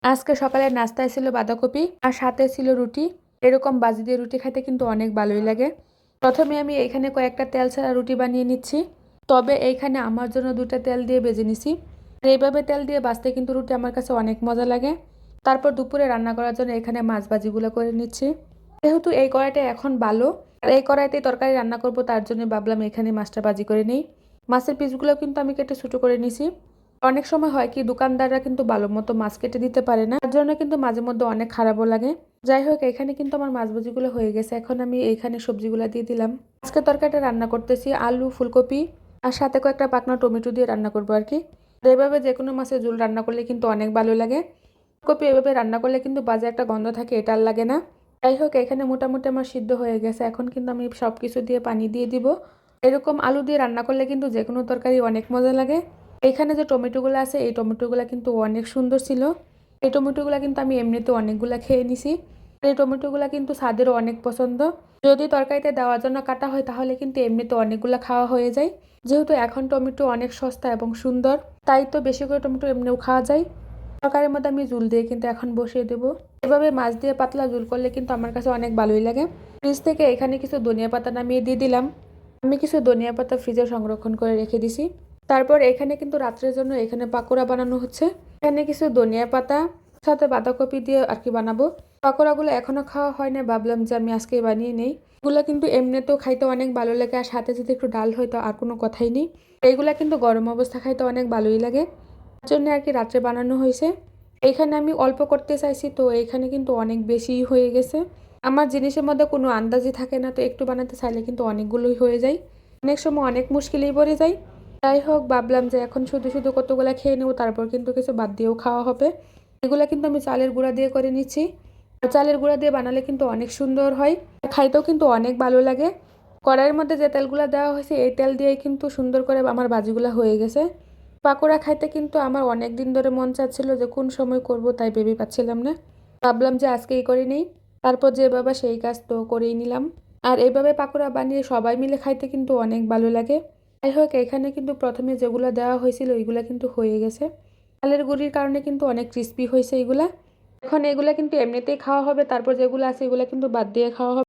আজকে সকালের নাস্তায় ছিল বাঁধাকপি আর সাথে ছিল রুটি। এরকম বাজি দিয়ে রুটি খেতে কিন্তু অনেক ভালোই লাগে। প্রথমে আমি এইখানে কয়েকটা তেল ছাড়া রুটি বানিয়ে নিচ্ছি। তবে এইখানে আমার জন্য 2টা তেল দিয়ে ভেজে নিছি। আর এইভাবে তেল দিয়ে ভাজতে কিন্তু রুটি আমার কাছে অনেক মজা লাগে। তারপর দুপুরে রান্না করার জন্য এখানে মাছ ভাজিগুলো করে নিচ্ছি। যেহেতু এই কড়াইটা এখন ভালো আর এই কড়াইতেই তরকারি রান্না করব, তার জন্য ভাবলাম এখানে মাছটা ভাজি করে নিই। মাছের পিসগুলো কিন্তু আমি কেটে ছোটো করে নিছি। অনেক সময় হয় কি দোকানদাররা কিন্তু ভালো মতো মাছ কেটে দিতে পারে না, তার জন্য কিন্তু মাঝে মধ্যে অনেক খারাপও লাগে। যাই হোক, এখানে কিন্তু আমার মাছ ভাজিগুলো হয়ে গেছে। এখন আমি এইখানে সবজিগুলো দিয়ে দিলাম। আজকে তরকারিটা রান্না করতেছি আলু, ফুলকপি আর সাথে কয়েকটা পাকনা টমেটো দিয়ে রান্না করবো আর কি। এভাবে যে কোনো মাছের ঝোল রান্না করলে কিন্তু অনেক ভালো লাগে। ফুলকপি এভাবে রান্না করলে কিন্তু বাজে একটা গন্ধ থাকে, এটা আর লাগে না। যাই হোক, এখানে মোটামুটি আমার সিদ্ধ হয়ে গেছে। এখন কিন্তু আমি সব কিছু দিয়ে পানি দিয়ে দিব। এরকম আলু দিয়ে রান্না করলে কিন্তু যে কোনো তরকারি অনেক মজা লাগে। এখানে যে টমেটোগুলো আছে এই টমেটোগুলো কিন্তু অনেক সুন্দর ছিল। এই টমেটোগুলো কিন্তু আমি এমনিতে অনেকগুলো খেয়ে নিছি। এই টমেটোগুলো কিন্তু স্বাদেরও অনেক পছন্দ। যদি তরকারিতে দেওয়ার জন্য কাটা হয় তাহলে কিন্তু এমনিতে অনেকগুলো খাওয়া হয়ে যায়। যেহেতু এখন টমেটো অনেক সস্তা এবং সুন্দর, তাই তো বেশি করে টমেটো এমনিও খাওয়া যায়। তরকারির মধ্যে আমি ঝুল দিয়ে কিন্তু এখন বসিয়ে দেবো। এভাবে মাছ দিয়ে পাতলা ঝুল করলে কিন্তু আমার কাছে অনেক ভালোই লাগে। ফ্রিজ থেকে এখানে কিছু ধনিয়া পাতা নামিয়ে দিয়ে দিলাম। আমি কিছু ধনিয়া পাতা ফ্রিজে সংরক্ষণ করে রেখে দিছি। তারপর এখানে কিন্তু রাত্রের জন্য এখানে পাকোড়া বানানো হচ্ছে। এখানে কিছু ধনিয়া পাতা সাথে বাঁধাকপি দিয়ে আর কি বানাবো। পাকোড়াগুলো এখনো খাওয়া হয় না, ভাবলাম যে আমি আজকে বানিয়ে নেই। এগুলো কিন্তু এমনিতেও খাইতে অনেক ভালো লাগে, আর সাথে যদি একটু ডাল হয়তো আর কোনো কথাই নেই। এইগুলা কিন্তু গরম অবস্থা খাইতে অনেক ভালোই লাগে, তার জন্য আর কি রাত্রে বানানো হয়েছে। এইখানে আমি অল্প করতে চাইছি, তো এইখানে কিন্তু অনেক বেশি হয়ে গেছে। আমার জিনিসের মধ্যে কোনো আন্দাজই থাকে না, তো একটু বানাতে চাইলে কিন্তু অনেকগুলোই হয়ে যায়। অনেক সময় অনেক মুশকিলেই পড়ে যায়। যাই হোক, ভাবলাম যে এখন শুধু শুধু কতগুলা খেয়ে নেবো, তারপর কিন্তু কিছু বাদ দিয়েও খাওয়া হবে। এগুলা কিন্তু আমি চালের গুঁড়া দিয়ে করে নিচ্ছি। আর চালের গুঁড়া দিয়ে বানালে কিন্তু অনেক সুন্দর হয়, খাইতেও কিন্তু অনেক ভালো লাগে। কড়াইয়ের মধ্যে যে তেলগুলো দেওয়া হয়েছে এই তেল দিয়েই কিন্তু সুন্দর করে আমার ভাজিগুলো হয়ে গেছে। পাকোড়া খাইতে কিন্তু আমার অনেক দিন ধরে মন চাচ্ছিল, যে কোন সময় করব তাই ভেবে পাচ্ছিলাম না। ভাবলাম যে আজকেই করে নেই। তারপর যে বাবা সেই কাজ তো করেই নিলাম। আর এইভাবে পাকোড়া বানিয়ে সবাই মিলে খাইতে কিন্তু অনেক ভালো লাগে। যাই হোক, এখানে কিন্তু প্রথমে যেগুলো দেওয়া হয়েছিল ওইগুলা কিন্তু হয়ে গেছে। চালের গুঁড়ির কারণে কিন্তু অনেক ক্রিস্পি হয়েছে এগুলা। এখন এগুলা কিন্তু এমনিতেই খাওয়া হবে, তারপর যেগুলো আছে এগুলো কিন্তু বাদ দিয়ে খাওয়া হবে।